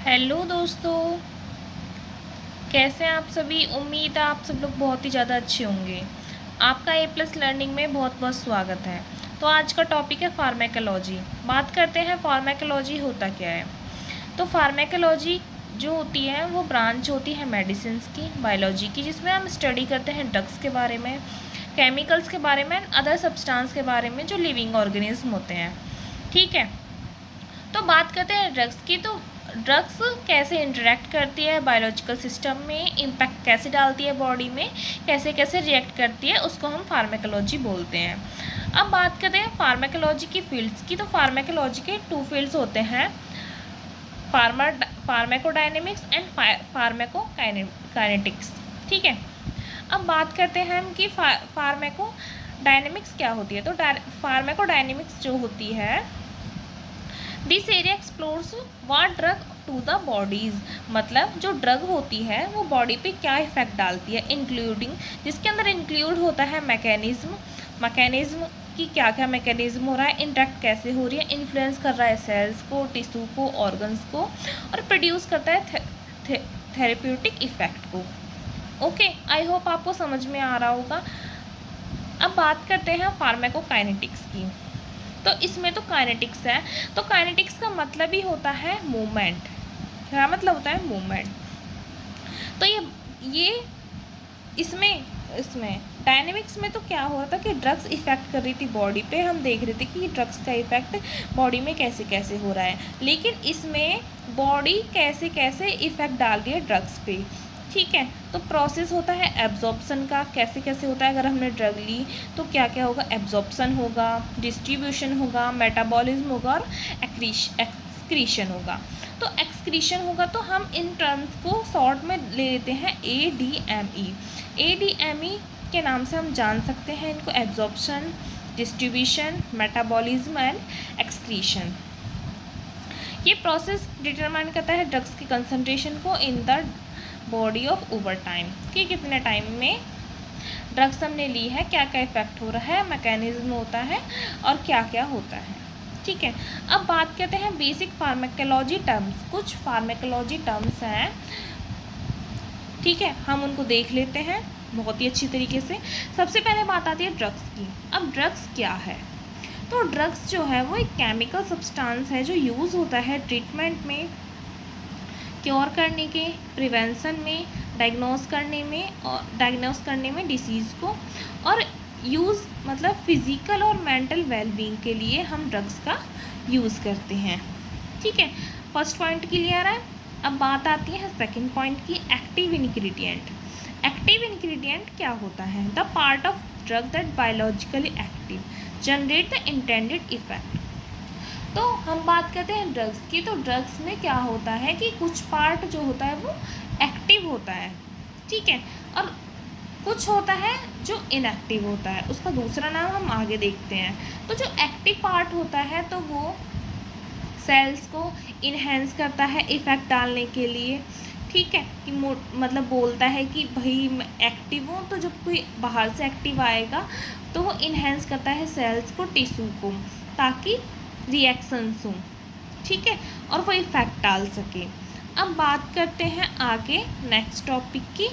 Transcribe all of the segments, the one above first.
Hello दोस्तों, कैसे हैं आप सभी। उम्मीद है आप सब लोग बहुत ही ज़्यादा अच्छे होंगे। आपका ए प्लस लर्निंग में बहुत बहुत स्वागत है। तो आज का टॉपिक है फार्मेकोलॉजी। बात करते हैं फार्मेकोलॉजी होता क्या है। तो फार्मेकोलॉजी जो होती है वो ब्रांच होती है मेडिसिन की, बायोलॉजी की, जिसमें हम स्टडी करते हैं ड्रग्स के बारे में, केमिकल्स के बारे में, अदर सब्सटेंस के बारे में जो लिविंग ऑर्गेनिज्म होते हैं। ठीक है, तो बात करते हैं ड्रग्स की। तो ड्रग्स कैसे इंटरेक्ट करती है बायोलॉजिकल सिस्टम में, इम्पैक्ट कैसे डालती है बॉडी में, कैसे कैसे रिएक्ट करती है, उसको हम फार्मेकोलॉजी बोलते हैं। अब बात करते हैं फार्मेकोलॉजी की फील्ड्स की। तो फार्मेकोलॉजी के 2 फील्ड्स होते हैं, फार्मेकोडायनेमिक्स एंड फार्मेकोकाइनेटिक्स। ठीक है, अब बात करते हैं हम कि फार्मेकोडायनेमिक्स क्या होती है। तो फार्मेकोडायनेमिक्स जो होती है, this area explores what drug to the bodies, मतलब जो ड्रग होती है वो बॉडी पे क्या इफेक्ट डालती है, इंक्लूडिंग, जिसके अंदर इंक्लूड होता है मैकेनिज्म की क्या क्या मैकेनिज्म हो रहा है, इंटरेक्ट कैसे हो रही है, इन्फ्लुएंस कर रहा है सेल्स को, टिश्यू को, ऑर्गन्स को, और प्रोड्यूस करता है थेरेप्यूटिक इफेक्ट को। ओके, आई होप आपको समझ में आ रहा होगा। अब बात करते हैं फार्मेकोकाइनेटिक्स की। तो इसमें तो काइनेटिक्स है। तो काइनेटिक्स का मतलब ही होता है मूवमेंट। क्या मतलब होता है? मूवमेंट। तो ये इसमें डायनेमिक्स में तो क्या हो रहा था कि ड्रग्स इफेक्ट कर रही थी बॉडी पे, हम देख रहे थे कि ड्रग्स का इफेक्ट बॉडी में कैसे कैसे हो रहा है, लेकिन इसमें बॉडी कैसे कैसे इफेक्ट डाल रही है ड्रग्स पे। ठीक है, तो प्रोसेस होता है एब्जॉर्प्शन का, कैसे कैसे होता है। अगर हमने ड्रग ली तो क्या क्या होगा, एब्जॉर्प्शन होगा, डिस्ट्रीब्यूशन होगा, मेटाबॉलिज्म होगा और एक्सक्रीशन होगा। तो एक्सक्रीशन होगा तो हम इन टर्म्स को शॉर्ट में ले लेते हैं ADME। ADME के नाम से हम जान सकते हैं इनको, absorption, distribution, metabolism and excretion. ये प्रोसेस डिटरमाइन करता है ड्रग्स की कंसंट्रेशन को in the body of over time, कि कितने टाइम में ड्रग्स हमने ली है, क्या क्या इफेक्ट हो रहा है, मैकेनिज्म होता है और क्या क्या होता है। ठीक है, अब बात करते हैं बेसिक फार्मेकोलॉजी टर्म्स। कुछ फार्मेकोलॉजी टर्म्स हैं, ठीक है, हम उनको देख लेते हैं बहुत ही अच्छी तरीके से। सबसे पहले बात आती है ड्रग्स की। अब ड्रग्स क्या है? तो ड्रग्स जो है वो एक केमिकल सब्सटेंस है जो यूज़ होता है ट्रीटमेंट में, क्योर करने के, प्रिवेंशन में, डायग्नोस करने में डिसीज़ को, और यूज़ मतलब फिज़िकल और मेंटल वेलबींग के लिए हम ड्रग्स का यूज़ करते हैं। ठीक है, फर्स्ट पॉइंट क्लियर है। अब बात आती है सेकंड पॉइंट की, एक्टिव इंग्रेडिएंट। एक्टिव इंग्रेडिएंट क्या होता है? The part of drug that biologically active generate the intended effect. तो हम बात करते हैं ड्रग्स की। तो ड्रग्स में क्या होता है कि कुछ पार्ट जो होता है वो एक्टिव होता है, ठीक है, और कुछ होता है जो इनएक्टिव होता है, उसका दूसरा नाम हम आगे देखते हैं। तो जो एक्टिव पार्ट होता है तो वो सेल्स को इन्हेंस करता है इफ़ेक्ट डालने के लिए, ठीक है, कि मतलब बोलता है कि भाई मैं एक्टिव हूँ, तो जब कोई बाहर से एक्टिव आएगा तो वो इन्हेंस करता है सेल्स को, टिश्यू को, ताकि रिएक्शंस हों, ठीक है, और वो इफेक्ट डाल सके। अब बात करते हैं आगे नेक्स्ट टॉपिक की,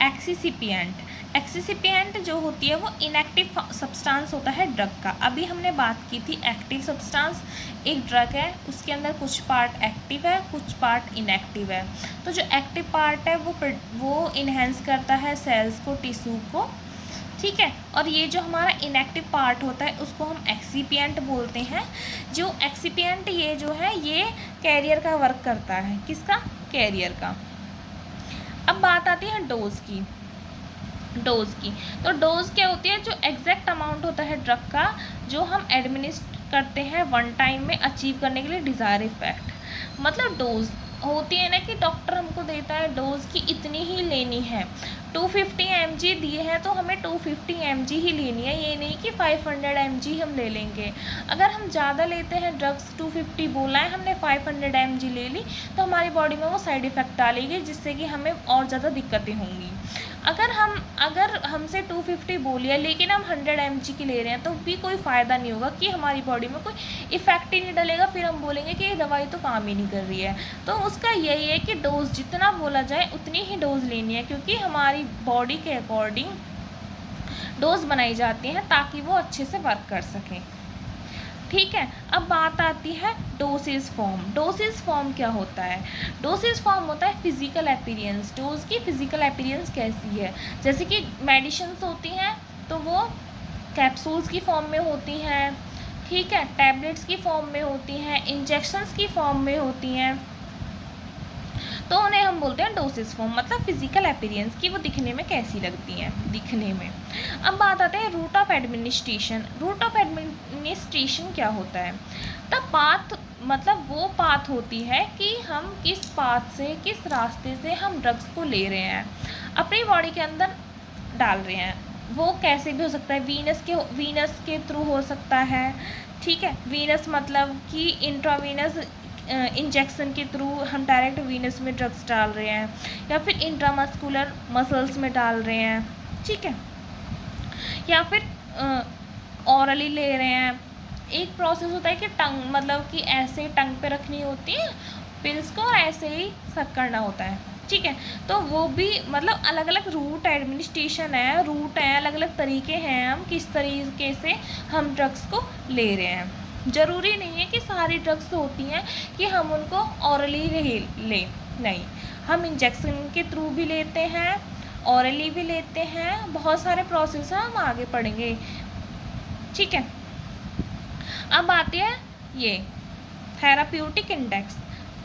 एक्सिसिपिएंट। एक्सिसिपिएंट जो होती है वो इनएक्टिव सब्सटेंस होता है ड्रग का। अभी हमने बात की थी एक्टिव सब्सटेंस, एक ड्रग है उसके अंदर कुछ पार्ट एक्टिव है, कुछ पार्ट इनएक्टिव है। तो जो एक्टिव पार्ट है वो इन्हेंस करता है सेल्स को, टिश्यू को, ठीक है, और ये जो हमारा इनएक्टिव पार्ट होता है उसको हम एक्सिपिएंट बोलते हैं। जो एक्सिपिएंट ये जो है ये कैरियर का वर्क करता है, किसका? कैरियर का। अब बात आती है डोज की। तो डोज क्या होती है? जो एग्जैक्ट अमाउंट होता है ड्रग का जो हम एडमिनिस्ट्रेट करते हैं वन टाइम में अचीव करने के लिए डिज़ायर इफेक्ट। मतलब डोज होती है ना कि डॉक्टर हमको देता है डोज की इतनी ही लेनी है, 250 mg दिए हैं तो हमें 250 mg ही लेनी है, ये नहीं कि 500 mg हम ले लेंगे। अगर हम ज़्यादा लेते हैं ड्रग्स, 250 बोला है हमने, 500 mg ले ली, तो हमारी बॉडी में वो साइड इफ़ेक्ट डालेगी जिससे कि हमें और ज़्यादा दिक्कतें होंगी। अगर हमसे 250 बोली है लेकिन हम 100 mg की ले रहे हैं तो भी कोई फ़ायदा नहीं होगा, कि हमारी बॉडी में कोई इफ़ेक्ट ही नहीं डलेगा। फिर हम बोलेंगे कि ये दवाई तो काम ही नहीं कर रही है। तो उसका यही है कि डोज जितना बोला जाए उतनी ही डोज लेनी है, क्योंकि हमारी बॉडी के अकॉर्डिंग डोज बनाई जाती हैं ताकि वो अच्छे से वर्क कर सकें। ठीक है, अब बात आती है डोसेज फॉर्म। डोसेज फॉर्म क्या होता है? डोसेज फॉर्म होता है फिजिकल अपीयरेंस। डोज की फिजिकल अपीयरेंस कैसी है? जैसे कि मेडिसिन्स होती हैं तो वो कैप्सूल्स की फॉर्म में होती हैं, ठीक है, टैबलेट्स की फॉर्म में होती हैं, इंजेक्शंस की फॉर्म में होती हैं, तो उन्हें हम बोलते हैं डोसेज फॉर्म। मतलब फिजिकल अपीयरेंस की वो दिखने में कैसी लगती हैं, दिखने में। अब बात आते हैं route of administration. Route of administration क्या होता है? द पाथ, मतलब वो पाथ होती है कि हम किस पाथ से, किस रास्ते से हम ड्रग्स को ले रहे हैं, अपनी बॉडी के अंदर डाल रहे हैं। वो कैसे भी हो सकता है, वीनस के थ्रू हो सकता है, ठीक है। वीनस मतलब कि इंट्रावीनस इंजेक्शन के थ्रू हम डायरेक्ट वीनस में ड्रग्स डाल रहे हैं, या फिर इंट्रामस्कुलर मसल्स में डाल रहे हैं, ठीक है, या फिर ऑरली ले रहे हैं। एक प्रोसेस होता है कि टंग, मतलब कि ऐसे टंग पे रखनी होती है पिल्स को और ऐसे ही सक करना होता है, ठीक है। तो वो भी मतलब अलग अलग रूट एडमिनिस्ट्रेशन है, रूट हैं, अलग अलग तरीके हैं हम किस तरीके से हम ड्रग्स को ले रहे हैं। ज़रूरी नहीं है कि सारी ड्रग्स होती हैं कि हम उनको ऑरली लें, नहीं, हम इंजेक्शन के थ्रू भी लेते हैं, ऑरली भी लेते हैं, बहुत सारे प्रोसेस हैं, हम आगे पढ़ेंगे, ठीक है। अब आते हैं ये थेराप्यूटिक इंडेक्स।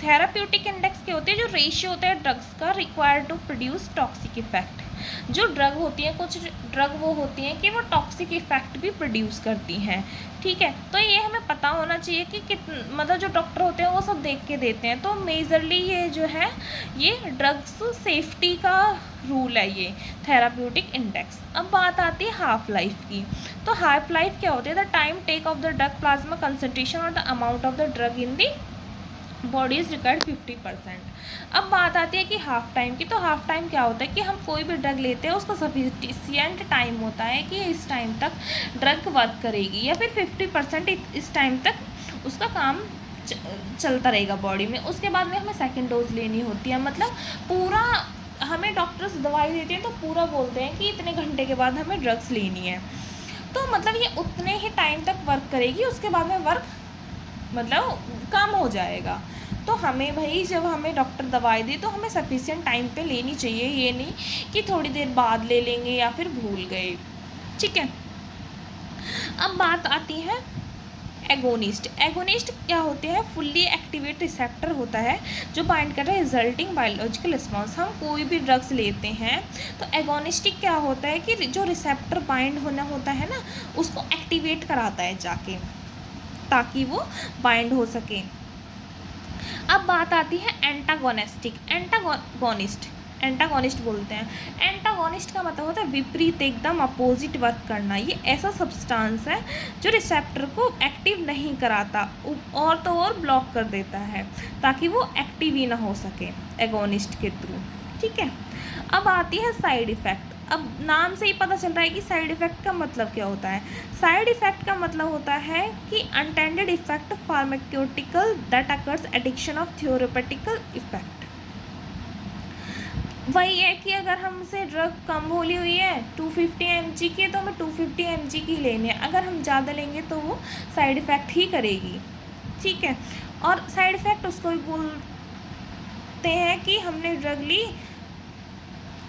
थेराप्यूटिक इंडेक्स क्या होती है? जो रेशियो होता है ड्रग्स का required to produce toxic effect. जो ड्रग होती हैं, कुछ ड्रग वो होती हैं कि वो टॉक्सिक इफेक्ट भी प्रोड्यूस करती हैं, ठीक है। तो ये हमें पता होना चाहिए कि मतलब जो डॉक्टर होते हैं वो सब देख के देते हैं। तो मेजरली ये जो है ये ड्रग्स सेफ्टी का रूल है, ये थेराप्यूटिक इंडेक्स। अब बात आती है हाफ लाइफ की। तो हाफ लाइफ क्या होती है? The time take of the drug plasma concentration और the amount of the drug in the body is required 50%। अब बात आती है कि हाफ टाइम की। तो हाफ टाइम क्या होता है कि हम कोई भी ड्रग लेते हैं उसका सफिशिएंट टाइम होता है कि इस टाइम तक ड्रग वर्क करेगी, या फिर 50% इस टाइम तक उसका काम चलता रहेगा बॉडी में। उसके बाद में हमें सेकेंड डोज लेनी होती है। मतलब पूरा हमें डॉक्टर्स दवाई देते हैं तो पूरा बोलते हैं कि इतने घंटे के बाद हमें ड्रग्स लेनी है। तो मतलब ये उतने ही टाइम तक वर्क करेगी, उसके बाद में वर्क मतलब कम हो जाएगा। तो हमें भाई जब हमें डॉक्टर दवाई दे तो हमें सफिशिएंट टाइम पे लेनी चाहिए, ये नहीं कि थोड़ी देर बाद ले लेंगे या फिर भूल गए, ठीक है। अब बात आती है एगोनिस्ट। एगोनिस्ट क्या होते हैं? फुल्ली एक्टिवेट रिसेप्टर होता है जो बाइंड कर रहा है रिजल्टिंग बायोलॉजिकल रिस्पॉन्स। हम कोई भी ड्रग्स लेते हैं तो एगोनिस्टिक क्या होता है कि जो रिसेप्टर बाइंड होना होता है ना, उसको एक्टिवेट कराता है जाके, ताकि वो बाइंड हो सके। अब बात आती है एंटागोनिस्टिक। एंटागोनिस्ट बोलते हैं। एंटागोनिस्ट का मतलब होता है विपरीत, एकदम अपोजिट वर्क करना। ये ऐसा सब्सटेंस है जो रिसेप्टर को एक्टिव नहीं कराता और तो और ब्लॉक कर देता है ताकि वो एक्टिव ही ना हो सके एगोनिस्ट के थ्रू, ठीक है। अब आती है साइड इफ़ेक्ट। अब नाम से ही पता चल रहा है कि साइड इफ़ेक्ट का मतलब क्या होता है। साइड इफ़ेक्ट का मतलब होता है कि unintended effect pharmaceutical that occurs addiction of theoretical effect. वही है कि अगर हमसे ड्रग कम बोली हुई है 250 mg की, तो हमें 250 mg की लेनी है। अगर हम ज़्यादा लेंगे तो वो साइड इफ़ेक्ट ही करेगी, ठीक है। और साइड इफ़ेक्ट उसको ही बोलते हैं कि हमने ड्रग ली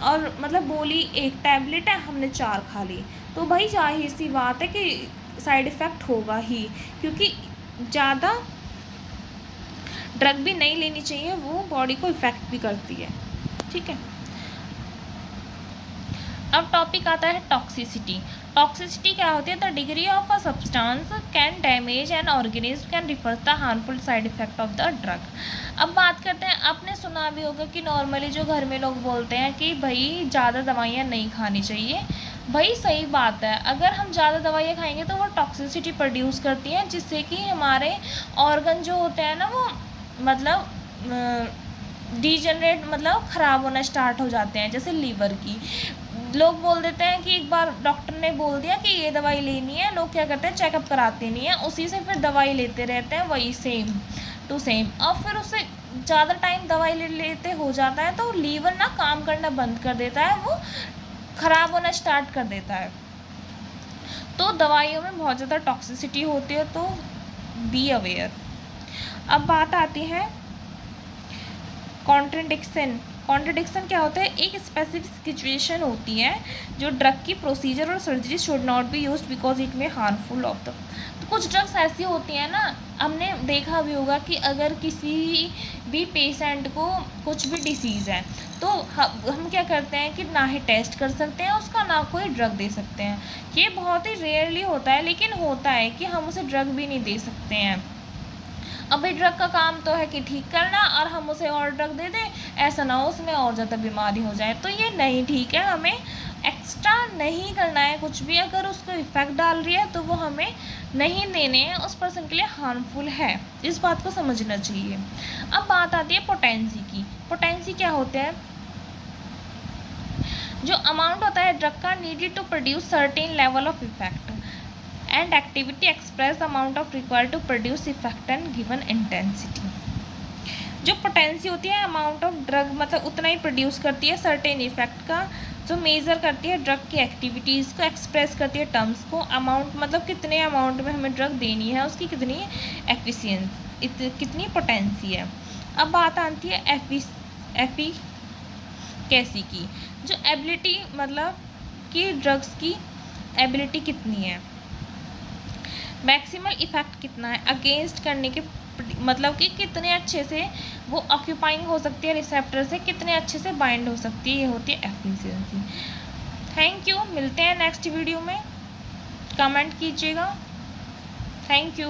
और मतलब बोली एक टैबलेट है, हमने 4 खा ली, तो भाई जाहिर सी बात है कि साइड इफ़ेक्ट होगा ही, क्योंकि ज़्यादा ड्रग भी नहीं लेनी चाहिए, वो बॉडी को इफ़ेक्ट भी करती है, ठीक है। अब टॉपिक आता है टॉक्सिसिटी। टॉक्सिसिटी क्या होती है? The degree of a substance can damage an organism can refer the harmful side effect of the drug. अब बात करते हैं, आपने सुना भी होगा कि नॉर्मली जो घर में लोग बोलते हैं कि भाई ज़्यादा दवाइयाँ नहीं खानी चाहिए। भाई सही बात है, अगर हम ज़्यादा दवाइयाँ खाएंगे तो वो टॉक्सिसिटी प्रोड्यूस करती हैं, जिससे कि हमारे ऑर्गन जो होते हैं ना वो मतलब डिजेनरेट मतलब ख़राब होना स्टार्ट हो जाते हैं। जैसे लीवर की लोग बोल देते हैं कि एक बार डॉक्टर ने बोल दिया कि ये दवाई लेनी है, लोग क्या करते हैं चेकअप कराते नहीं है, उसी से फिर दवाई लेते रहते हैं, वही सेम टू सेम। और फिर उससे ज़्यादा टाइम दवाई लेते हो जाता है तो लीवर ना काम करना बंद कर देता है, वो ख़राब होना स्टार्ट कर देता है। तो दवाइयों में बहुत ज़्यादा टॉक्सिसिटी होती है, तो बी अवेयर। अब बात आती है कॉन्ट्रडिक्शन। कॉन्ट्रडिक्शन क्या होता है? एक स्पेसिफिक सिचुएशन होती है जो ड्रग की प्रोसीजर और surgery should not be used because it में हार्मफुल ऑफ द। तो कुछ ड्रग्स ऐसी होती हैं ना, हमने देखा भी होगा कि अगर किसी भी पेशेंट को कुछ भी डिसीज़ है तो हम क्या करते हैं कि ना ही टेस्ट कर सकते हैं उसका, ना कोई ड्रग दे सकते हैं। ये बहुत ही रेयरली होता है, लेकिन होता है कि हम उसे ड्रग भी नहीं दे सकते हैं। अभी ड्रग का काम तो है कि ठीक करना, और हम उसे और ड्रग दे दें, ऐसा ना हो उसमें और ज़्यादा बीमारी हो जाए, तो ये नहीं ठीक है। हमें एक्स्ट्रा नहीं करना है कुछ भी, अगर उसको इफ़ेक्ट डाल रही है तो वो हमें नहीं देने हैं, उस पर्सन के लिए हार्मफुल है, इस बात को समझना चाहिए। अब बात आती है पोटेंसी की। पोटेंसी क्या होता है? जो अमाउंट होता है ड्रग का needed to produce certain level of effect and activity express amount of required to produce effect and given intensity. जो पोटेंसी होती है अमाउंट ऑफ ड्रग, मतलब उतना ही प्रोड्यूस करती है सर्टेन इफेक्ट का, जो मेज़र करती है ड्रग की एक्टिविटीज़ को, एक्सप्रेस करती है टर्म्स को। अमाउंट मतलब कितने अमाउंट में हमें ड्रग देनी है, उसकी कितनी एफिशिएंसी, कितनी पोटेंसी है। अब बात आती है एफिकेसी की। जो एबिलिटी, मतलब कि ड्रग्स की एबिलिटी कितनी है, मैक्सिमल इफ़ेक्ट कितना है अगेंस्ट करने के, मतलब कि कितने अच्छे से वो ऑक्यूपाइंग हो सकती है रिसेप्टर से, कितने अच्छे से बाइंड हो सकती है, ये होती है एफिशिएंसी। थैंक यू, मिलते हैं नेक्स्ट वीडियो में, कमेंट कीजिएगा। Thank you.